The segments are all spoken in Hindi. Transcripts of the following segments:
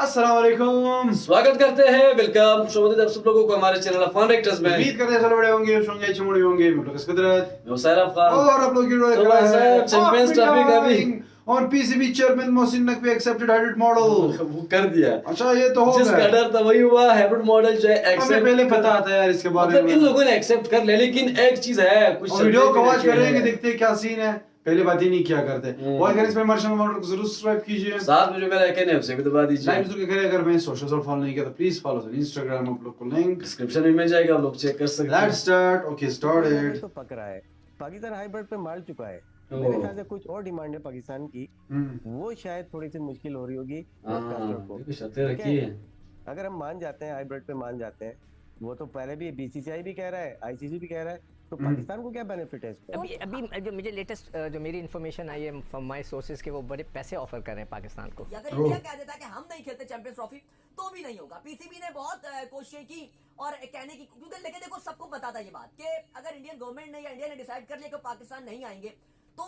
अस्सलाम वालेकुम। स्वागत करते हैं, वेलकम शोभदित आप सब लोगों को हमारे चैनल फन रेक्टर्स में। उम्मीद करते हैं सब बड़े होंगे, होंगे अच्छे मुड़े होंगे। मैं लोग कुदरत मुसैर अफगान और आप लोग की रोड तो खड़ा है चैंपियंस ट्रॉफी का भी और PCB chairman Mohsin Naqvi accepted hybrid model वो कर दिया। अच्छा ये तो हो जिसका गया, डर था वही हुआ। हाइब्रिड मॉडल जो है हमें एक्सेप्ट पहले पता था यार इसके बारे मतलब में। इन लोगों ने एक्सेप्ट कर लिया, लेकिन एक चीज है कुछ वीडियो शर्तें भी कवर रखी करेंगे, है। देखते हैं क्या सीन है। पहले बात ही नहीं किया करते। और अगर इसमें मार्शल मॉडल को जरूर सब्सक्राइब कीजिए। साथ में जो मेरा आइकन है उसे भी दबा दीजिए। लाइक जरूर करें। अगर मैं सोशल फॉलो नहीं किया तो प्लीज फॉलो ऑन इंस्टाग्राम, आप लोग को लिंक डिस्क्रिप्शन में मिल जाएगा, आप लोग चेक कर सकते हैं। Let's start. Okay started. तो पक रहा है, पाकिस्तान हाइब्रिड पे मार चुका है। ओह। मेरे ख्याल से कुछ और डिमांड है पाकिस्तान की, वो शायद थोड़ी सी मुश्किल हो रही होगी ब्रॉडकास्टर को। ये भी शर्तें रखी है। अगर हम मान जाते हैं हाइब्रिड पे मान जाते हैं, वो तो पहले भी बीसीसीआई भी कह रहा है, आईसीसी भी कह रहा है, तो पाकिस्तान को क्या बेनिफिट है इसमें? अभी जो मुझे लेटेस्ट जो मेरी इन्फॉर्मेशन आई है फ्रॉम माय सोर्सेज के वो बड़े पैसे ऑफर कर रहे हैं पाकिस्तान को। अगर इंडिया कह देता है कि हम नहीं खेलते चैंपियंस ट्रॉफी तो भी नहीं होगा। पीसीबी ने बहुत कोशिशें की और कहने की, क्योंकि लेकिन देखो सबको पता था ये बात कि अगर इंडियन गवर्नमेंट ने या इंडिया ने डिसाइड कर लिया कि पाकिस्तान नहीं आएंगे तो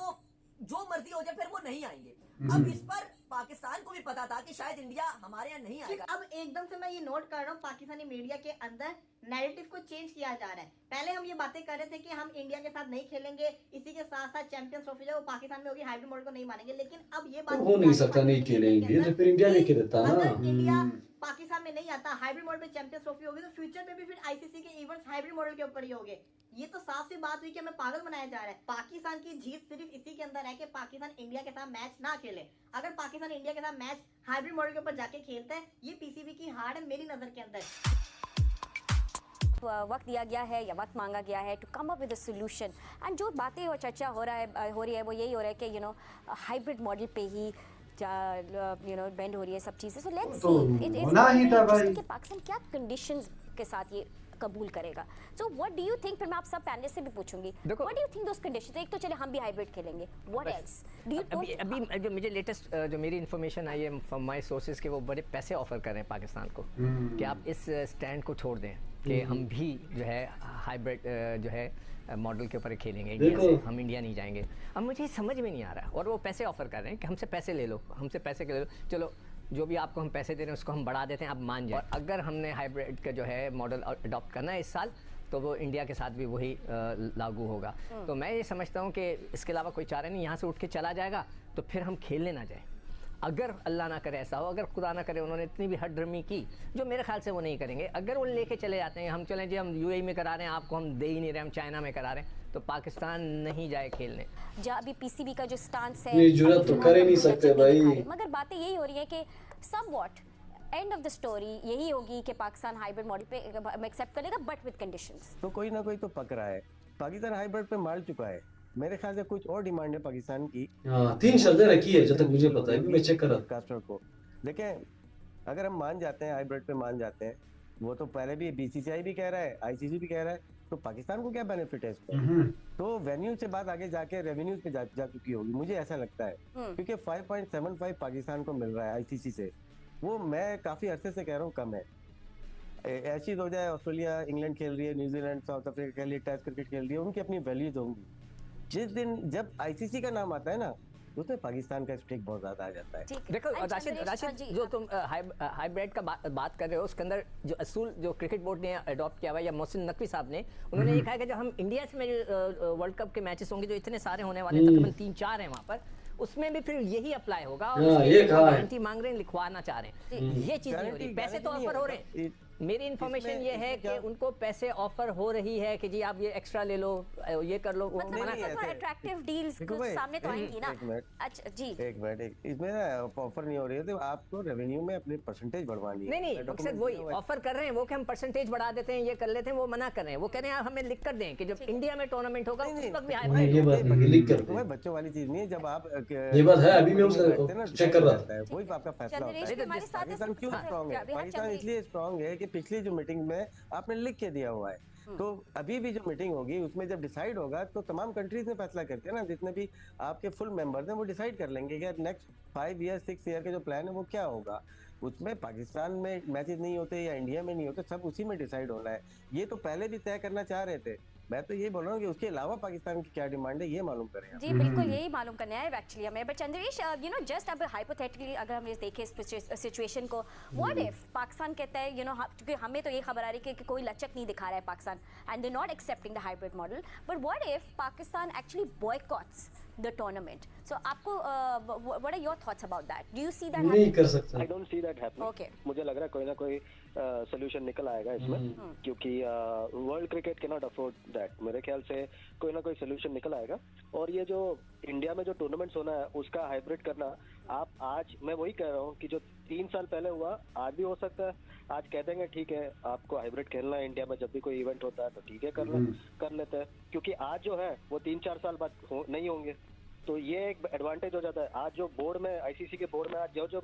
जो मर्जी हो जाए फिर वो नहीं आएंगे। अब इस पर पाकिस्तान को भी पता था कि शायद इंडिया हमारे यहाँ नहीं आएगा। अब एकदम से मैं ये नोट कर रहा हूँ पाकिस्तानी मीडिया के अंदर नैरेटिव को चेंज किया जा रहा है। पहले हम ये बातें कर रहे थे कि हम इंडिया के साथ नहीं खेलेंगे, इसी के साथ साथ चैंपियंस ट्रॉफी जो पाकिस्तान में होगी हाइब्रिड मॉडल को नहीं मानेंगे, लेकिन अब ये बात हो नहीं सकता नहीं खेलेंगे तो फिर इंडिया नहीं खेलता ना। अगर इंडिया पाकिस्तान में नहीं आता, हाइब्रिड मॉडल पे चैंपियंस ट्रॉफी होगी तो फ्यूचर में भी फिर आईसीसी के इवेंट्स हाइब्रिड मॉडल के ऊपर ही होंगे। ये तो साफ सी बात हुई कि हमें पागल बनाया जा रहा है। पाकिस्तान की जीत सिर्फ इसी के अंदर है कि पाकिस्तान इंडिया के साथ मैच ना खेले। अगर पाकिस्तान इंडिया के साथ मैच हाइब्रिड मॉडल के ऊपर जाके खेलता है, ये पीसीबी की हार है मेरी नजर के अंदर। वक्त दिया गया है या वक्त मांगा गया है to come up with a solution, and जो बातें और चर्चा हो रही है वो यही हो रहा है कि हाइब्रिड मॉडल पे ही बेंड हो रही है सब चीजें। सो लेट्स सी होना ही था भाई। पाकिस्तान क्या कंडीशंस के साथ ये कबूल करेगा। So what do you think, फिर मैं आप सब पैनलिस्ट से भी पूछूंगी, what do you think those conditions? एक तो चले हम भी हाइब्रिड खेलेंगे, व्हाट एल्स डू यू? अभी जो मुझे लेटेस्ट जो मेरी इन्फॉर्मेशन आई है फ्रॉम माय सोर्सेज के वो बड़े पैसे ऑफर कर रहे हैं पाकिस्तान को कि आप इस स्टैंड को छोड़ दें कि हम भी जो है हाइब्रिड जो है मॉडल के ऊपर खेलेंगे इंडिया से, हम इंडिया नहीं जाएंगे। अब मुझे समझ में नहीं आ रहा, और वो पैसे ऑफर कर रहे हैं कि हमसे पैसे ले लो, हमसे पैसे ले लो, चलो जो भी आपको हम पैसे दे रहे हैं उसको हम बढ़ा देते हैं, आप मान जाए। और अगर हमने हाइब्रिड का जो है मॉडल अडॉप्ट करना है इस साल तो वो इंडिया के साथ भी वही लागू होगा। तो मैं ये समझता हूँ कि इसके अलावा कोई चारा नहीं, यहाँ से उठ के चला जाएगा तो फिर हम खेलने ना जाए। अगर अल्लाह ना करे ऐसा हो, अगर खुदा ना करे उन्होंने इतनी भी हड्रमी की जो मेरे ख्याल से वो नहीं करेंगे, अगर वो लेके चले जाते हैं हम चलें जी हम यूएई में करा रहे हैं, आपको हम दे ही नहीं रहे, हम चाइना में करा रहे हैं, तो पाकिस्तान नहीं जाए खेलने। जहाँ अभी पीसीबी का जो स्टांस है ये जुर्रत तो कर ही नहीं सकते भाई। मगर बातें यही हो रही है कि somewhat end of the story यही होगी कि पाकिस्तान हाइब्रिड मॉडल पे एक्सेप्ट करेगा बट विद कंडीशंस। तो कोई ना कोई तो पक रहा है, पाकिस्तान हाइब्रिड पे मार चुका है। मेरे ख्याल से कुछ और डिमांड है पाकिस्तान की, तीन शर्तें रखी है जब तक मुझे पता है, मैं चेक कर रहा था। ब्रॉडकास्टर को देखें, अगर हम मान जाते हैं हाइब्रिड पे मान जाते हैं, वो तो पहले भी बीसीसीआई भी कह रहा है, आईसीसी भी कह रहा है, तो पाकिस्तान को क्या बेनिफिट है इसमें? तो वेन्यू से बात आगे जाके रेवेन्यूज पे जा चुकी होगी, मुझे ऐसा लगता है, क्योंकि 5.75 पाकिस्तान को मिल रहा है आईसीसी से, वो मैं काफी अरसे से कह रहा हूँ कम है। ऐसी हो जाए ऑस्ट्रेलिया इंग्लैंड खेल रही है, न्यूजीलैंड साउथ अफ्रीका के लिए टेस्ट क्रिकेट खेल रही है, उनकी अपनी वैल्यूज होंगी। जिस दिन जब आईसीसी का नाम आता है ना, उसमें पाकिस्तान का स्टेक बहुत ज्यादा आ जाता है। देखो राशिद जो तुम हाइब्रिड का बात कर रहे हो, उसके अंदर जो असूल जो क्रिकेट बोर्ड ने अडॉप्ट किया हुआ है या मोहसिन नकवी साहब ने, उन्होंने ये कहा कि जब हम इंडिया से में वर्ल्ड कप के मैचेस होंगे जो इतने सारे होने वाले हैं, तकरीबन 3-4 हैं वहाँ पर, उसमें भी फिर यही अप्लाई होगा। और ये कहा है गारंटी मांग रहे हैं, लिखवाना चाह रहे हैं, ये चीज नहीं हो रही। पैसे तो ऑफर हो रहे हैं, मेरी इन्फॉर्मेशन ये है कि उनको पैसे ऑफर हो रही है कि जी आप ये एक्स्ट्रा ले लो, ये कर लो, मतलब अट्रैक्टिव डील्स सामने तो आएंगी ना। अच्छा जी, एक मिनट, इसमें ना ऑफर नहीं हो रही है, तो आपको रेवेन्यू में अपनी परसेंटेज बढ़वानी है। नहीं मकसद वही ऑफर कर रहे हैं वो कि हम परसेंटेज बढ़ा देते हैं, ये कर लेते हैं, वो मना कर रहे हैं। वो कह रहे हैं आप हमें लिख कर दें कि जब इंडिया में टूर्नामेंट होगा उस वक्त भी ये बात नहीं लिख कर दे। बच्चों वाली चीज नहीं है, जब आप ये बात है, अभी मैं उसका चेक कर रहा था। वही आपका फैसला होता है। पाकिस्तान क्यों स्ट्रांग है? पाकिस्तान इसलिए स्ट्रांग है कि पिछली जो मीटिंग में आपने लिख के दिया हुआ है, तो अभी भी जो मीटिंग होगी उसमें जब डिसाइड होगा तो तमाम कंट्रीज ने फैसला करते हैं ना, जितने भी आपके फुल मेंबर्स हैं वो डिसाइड कर लेंगे कि नेक्स्ट 5 ईयर 6 ईयर के जो प्लान है वो क्या होगा। उसमें पाकिस्तान में मैचेस नहीं होते या इंडिया में नहीं होते, सब उसी में डिसाइड होना है। ये तो पहले भी तय करना चाह रहे थे, मैं तो ये बोल रहा हूँ कि उसके अलावा पाकिस्तान की क्या डिमांड है ये मालूम करें आप। जी बिल्कुल यही मालूम करना है एक्चुअली हमें। But Chandresh you know just अब हाइपोथेटिकली अगर हम ये देखें इस सिचुएशन को, व्हाट इफ पाकिस्तान कहता है यू नो, क्योंकि हमें तो ये खबर आ रही है कि कोई लचक नहीं दिखा रहा है Pakistan and they not accepting the hybrid model, but what if Pakistan actually boycotts the tournament? So आपको what are your thoughts about that? Do you see that? नहीं कर सकता। I don't see that happening. Okay. मुझे लग रहा है कोई ना कोई सोल्यूशन निकल आएगा इसमें, क्योंकि world cricket can not afford that. मेरे ख्याल से कोई ना कोई सोल्यूशन निकल आएगा। और ये जो इंडिया में जो टूर्नामेंट्स होना है उसका हाइब्रिड करना, आप आज, मैं वही कह रहा हूँ कि जो 3 साल पहले हुआ आज भी हो सकता है। आज कह देंगे ठीक है आपको हाइब्रिड खेलना है इंडिया में, जब भी कोई इवेंट होता है तो ठीक है कर लेते हैं, क्योंकि आज जो है वो 3-4 साल बाद नहीं होंगे। तो ये एक एडवांटेज हो जाता है। आज जो बोर्ड में, आईसीसी के बोर्ड में आज जो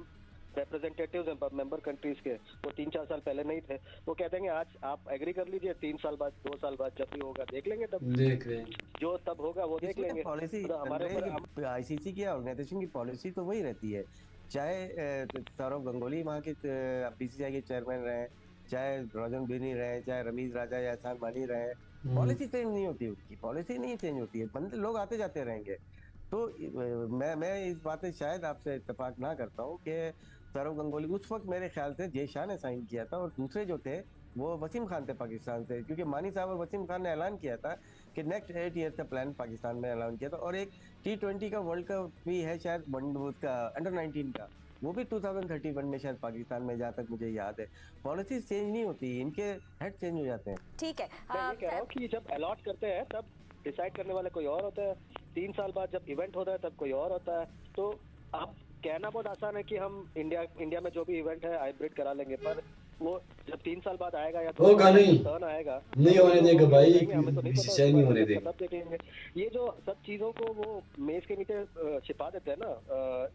रिप्रेजेंटेटिव्स हैं मेंबर कंट्रीज के, वो 3-4 साल पहले नहीं थे। वो कह देंगे आज आप एग्री कर लीजिए, 3 साल बाद 2 साल बाद जब भी होगा देख लेंगे, तब देख रहे हैं जो तब होगा वो देख लेंगे। पॉलिसी तो हमारे आईसीसी की ऑर्गेनाइजेशन की पॉलिसी तो वही रहती है, चाहे सौरव गंगोली वहाँ के बीसीसीआई के चेयरमैन रहे, चाहे रोजन बिनी रहे, चाहे रमीज राजा या एहसान मानी रहे, पॉलिसी चेंज नहीं होती, उनकी पॉलिसी नहीं चेंज होती है, बंदे लोग आते जाते रहेंगे। तो मैं इस बात से शायद आपसे इत्तेफाक ना करता हूँ कि सौरव गंगोली उस वक्त मेरे ख्याल से जय शाह ने साइन किया था, और दूसरे जो थे वो वसीम खान थे पाकिस्तान से, क्योंकि मानी साहब और वसीम खान ने ऐलान किया था कि नेक्स्ट 8 ईयर का प्लान पाकिस्तान में ऐलान किया था। और एक T20 का वर्ल्ड कप भी है शायद उसका अंडर 19 का, वो भी 2031 में शायद पाकिस्तान में, जहाँ तक मुझे याद है। पॉलिसी चेंज नहीं होती, इनके हेड चेंज हो जाते हैं। ठीक है। मैं ये कह रहा हूँ कि जब अलॉट करते हैं तब डिसाइड करने वाले कोई और होता है, 3 साल बाद जब इवेंट होता है तब कोई और होता है। तो अब कहना बहुत आसान है कि हम इंडिया में जो भी इवेंट है हाइब्रिड करा लेंगे, पर वो जब 3 साल बाद आएगा या होगा नहीं, टर्न आएगा, नहीं होने देगा भाई, हमें तो नहीं पता, बीसीसीआई नहीं होने देगा। तब देखेंगे। ये जो सब चीजों को वो मेज के नीचे छिपा देते हैं ना,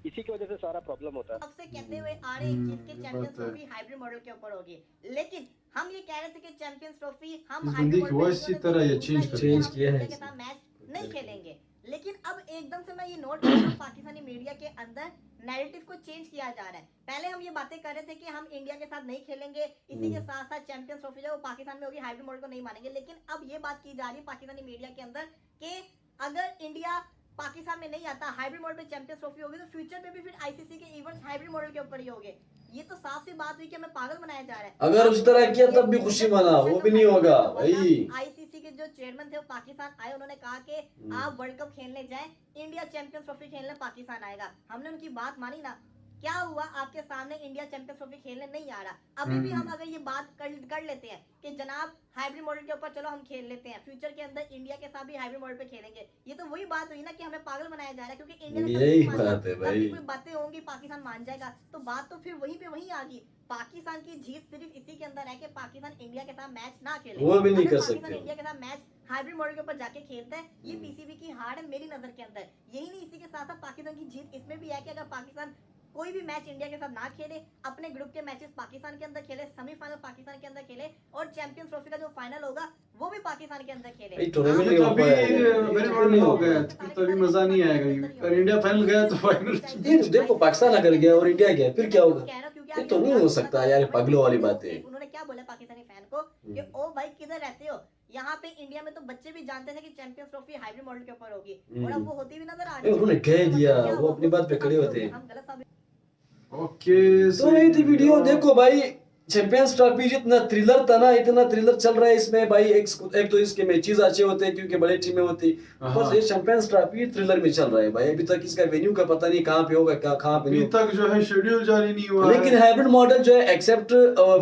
इसी की वजह से सारा प्रॉब्लम होता है। अब से कहते हुए आ रहे हैं कि चैंपियंस ट्रॉफी हाइब्रिड मॉडल के ऊपर होगी, लेकिन हम ये कह रहे थे कि चैंपियंस ट्रॉफी हम इस बंदी की वॉइस इसी तरह ये चेंज किया है के साथ मैच नहीं खेलेंगे। लेकिन अब एकदम से मैं ये नोट कर रहा हूँ पाकिस्तानी मीडिया के अंदर नैरेटिव को चेंज किया जा रहा है। पहले हम ये बातें कर रहे थे कि हम इंडिया के साथ नहीं खेलेंगे, इसी के साथ साथ चैंपियंस ट्रॉफी जो पाकिस्तान में होगी हाइब्रिड मॉडल को नहीं मानेंगे। लेकिन अब ये बात की जा रही है पाकिस्तानी मीडिया के अंदर कि अगर इंडिया पाकिस्तान में नहीं आता, हाइब्रिड मॉडल पे चैंपियंस ट्रॉफी होगी, तो फ्यूचर में भी फिर आईसीसी के इवेंट्स हाइब्रिड मॉडल के ऊपर ही होंगे। ये तो साफ सी बात हुई कि हमें पागल बनाया जा रहा है। अगर उस तरह किया तब भी खुशी मना, वो भी नहीं होगा भाई। आईसीसी के जो चेयरमैन थे वो पाकिस्तान आए, उन्होंने कहा कि आप वर्ल्ड कप खेलने जाएं, इंडिया चैंपियंस ट्रॉफी खेलने पाकिस्तान आएगा। हमने उनकी बात मानी ना, क्या हुआ आपके सामने इंडिया चैंपियंस ट्रॉफी खेलने नहीं आ रहा। अभी भी हम अगर ये बात कर लेते हैं कि जनाब हाइब्रिड मॉडल के ऊपर चलो हम खेल लेते हैं, फ्यूचर के अंदर इंडिया के साथ भी हाइब्रिड मॉडल पे खेलेंगे, ये तो वही बात हुई ना कि हमें पागल बनाया जा रहा है, क्योंकि इंडिया यही बात है भाई। कोई बातें होंगी पाकिस्तान मान जाएगा, तो बात तो फिर वहीं पे वहीं आ गई। पाकिस्तान की जीत सिर्फ इसी के अंदर है कि पाकिस्तान इंडिया के साथ मैच ना खेले, वो भी नहीं कर पाकिस्तान सकते। इंडिया के साथ मैच हाइब्रिड मॉडल के ऊपर जाके खेलता है, ये पीसीबी की हार है मेरी नजर के अंदर। यही नहीं, इसी के साथ साथ पाकिस्तान की जीत इसमें भी है कि अगर पाकिस्तान कोई भी मैच इंडिया के साथ ना खेले, अपने ग्रुप के मैचेस पाकिस्तान के अंदर खेले, सेमीफाइनल पाकिस्तान के अंदर खेले, और चैंपियंस ट्रॉफी का जो फाइनल होगा वो भी पाकिस्तान के अंदर खेले। भाई टूर्नामेंट नहीं हो अभी पाया, हाइब्रिड मॉडल हो गया तो अभी मजा नहीं आएगा। अगर इंडिया फाइनल गया तो फाइनल ये देखो पाकिस्तान अगर गया और इंडिया गया फिर क्या होगा? ये तो नहीं हो सकता यार, पागलों वाली बात है। उन्होंने क्या बोला पाकिस्तानी फैन को कि ओ भाई किधर रहते हो, यहाँ पे इंडिया में तो बच्चे भी जानते थे कि चैंपियंस ट्रॉफी हाइब्रिड मॉडल के ऊपर होगी, और अब वो होती भी नजर आ रही है। उन्होंने कह दिया, वो अपनी बात पे खड़े होते हैं। हम गलत साबित ओके। तो ये थी वीडियो। देखो भाई चैंपियंस ट्रॉफी जितना थ्रिलर था ना, इतना थ्रिलर चल रहा है इसमें भाई। एक तो इसके मैचेस अच्छे होते हैं क्योंकि बड़ी टीमें होती, बस ये चैंपियंस ट्रॉफी थ्रिलर में चल रहा है भाई। अभी तक इसका वेन्यू का पता नहीं कहाँ पे होगा, कहाँ पे अभी नहीं। तक जो है शेड्यूल जारी नहीं हुआ है। लेकिन हाइब्रिड मॉडल जो है एक्सेप्ट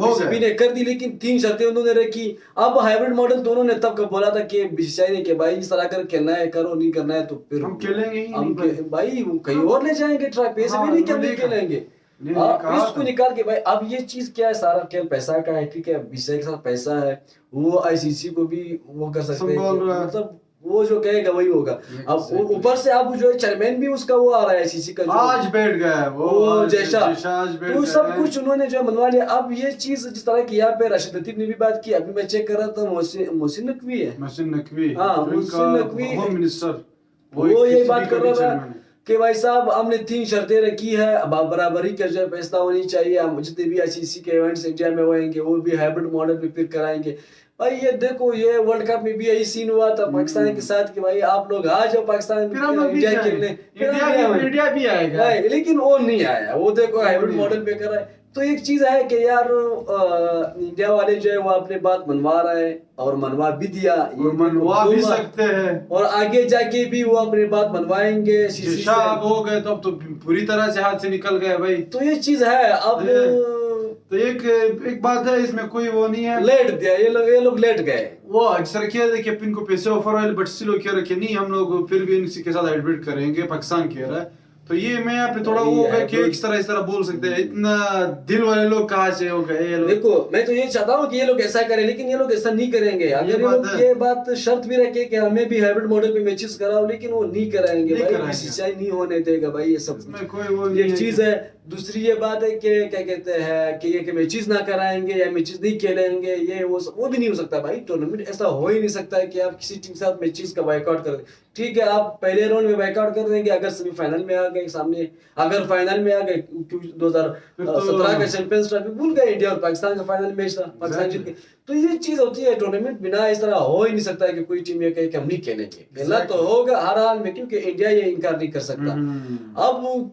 बीसीबी ने कर दी, लेकिन 3 शर्तें उन्होंने रखी। अब हाइब्रिड मॉडल तो उन्होंने तब कब बोला था कि बीसीसीआई ने कि भाई इस तरह कर खेलना है, करो, नहीं करना है तो फिर हम खेलेंगे ही हम नहीं भाई कहीं और ले जाएंगे ट्रॉफी, पैसे भी नहीं क्या नहीं खेलेंगे। इसको निकाल के भाई अब ये चीज क्या है, सारा खेल पैसा का है, ठीक है, बीसीसीआई के साथ पैसा है, वो आईसीसी को भी वो कर सकते हैं, मतलब वो जो कहेगा वही होगा। अब ऊपर से अब जो है चेयरमैन भी उसका वो आ रहा है आईसीसी का, आज बैठ गया है वो जैसा, तो सब कुछ उन्होंने जो है मनवा लिया। अब ये चीज जिस तरह की यहाँ पे राशिद लतीफ ने भी बात की, अभी मैं चेक कर रहा था, मोहसिन नकवी है, मोहसिन नकवी, हाँ मोहसिन नकवी होम मिनिस्टर, वो ये बात कर रहा था कि भाई साहब हमने 3 शर्तें रखी है, अब बराबरी का जो फैसला होनी चाहिए, हम जितने भी आईसीसी के इवेंट्स इंडिया में होंगे वो भी हाइब्रिड मॉडल पे फिर कराएंगे। भाई ये देखो ये वर्ल्ड कप में भी यही सीन हुआ था पाकिस्तान के साथ कि भाई आप लोग आ जाओ पाकिस्तान फिर हम लोग भी इंडिया जाएं। खेलने, इंडिया भी आएगा। नहीं, लेकिन वो नहीं आया, वो देखो हाइब्रिड मॉडल पे कर रहा है। तो एक चीज है कि यार इंडिया वाले जो है वो अपने बात मनवा रहे हैं और मनवा भी दिया, ये मनवा भी सकते हैं और आगे जाके भी वो अपनी बात मनवाएंगे। अब हो गए तो अब तो पूरी तरह से हाथ से निकल गए भाई। तो ये चीज है अब तो एक बात है इसमें कोई वो नहीं है, लेट दिया ये लोग लेट गए। वो सर क्या देखिए इनको पैसे ऑफर आए बट स्टिल क्या रखे नहीं हम लोग फिर भी इनके साथ हाइब्रिड करेंगे, पाकिस्तान कह रहा है। तो ये मैं यहाँ पे थोड़ा वो हो गया कि इस तरह बोल सकते हैं, इतना दिल वाले लोग कहाँ से हो गए ये लोग। देखो मैं तो ये चाहता हूँ कि ये लोग ऐसा करें, लेकिन ये लोग ऐसा नहीं करेंगे। अगर ये लोग ये बात शर्त भी रखे कि हमें भी हाइब्रिड मॉडल पे मैचेस कराओ, लेकिन वो नहीं कराएंगे भाई, बीसीसीआई नहीं होने देगा भाई ये सब। कोई वो एक चीज है। दूसरी ये बात है कि क्या कहते हैं कि ये मैचेस ना कराएंगे या मैचेस नहीं खेलेंगे, ये वो भी नहीं हो सकता भाई। टूर्नामेंट ऐसा हो ही नहीं सकता है कि आप किसी टीम के साथ मैचेस का बायकॉट कर दें। ठीक है आप पहले राउंड में बायकॉट कर देंगे, अगर सेमीफाइनल में आ गए सामने, अगर फाइनल में आ गए, क्योंकि 2017 का चैंपियंस ट्रॉफी भूल गए, इंडिया और पाकिस्तान का फाइनल मैच था, पाकिस्तान जीत गए। तो ये चीज होती है टूर्नामेंट बिना इस तरह हो ही नहीं सकता है कि कोई टीम ये कहे कि हम नहीं खेलेंगे। खेलना तो होगा हर हाल में, क्योंकि इंडिया ये इनकार नहीं कर सकता। अब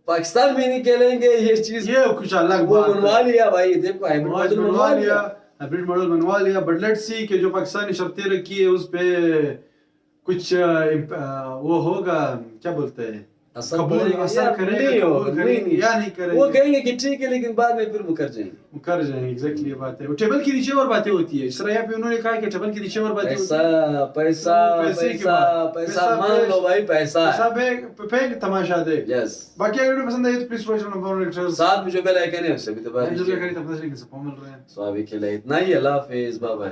पाकिस्तान भी नहीं खेलेंगे, ये चीज ये कुछ अलग वो बनवा लिया भाई। देखो हाइब्रिड मॉडल बनवा लिया, हाइब्रिड मॉडल बनवा लिया, बट लेट्स सी कि जो पाकिस्तानी शर्तें रखी है उस पे कुछ वो होगा, क्या बोलते हैं, असर करेगा या नहीं करेंगे। वो कहेंगे कि ठीक है, लेकिन बाद में फिर मुकर जाएंगे। एग्जैक्टली ये बात है। वो टेबल के नीचे और बातें होती है, इस तरह यहाँ पे उन्होंने कहा कि टेबल के नीचे और बातें होती है। पैसा मान लो भाई, पैसा फेंक तमाशा दे। यस, बाकी अगर वीडियो पसंद आई तो प्लीज फॉलो साथ में जो बेल आइकन है उससे भी दबा दीजिए। मिल रहे हैं। सो अभी के लिए इतना ही, अल्लाह हाफिज, बाय बाय।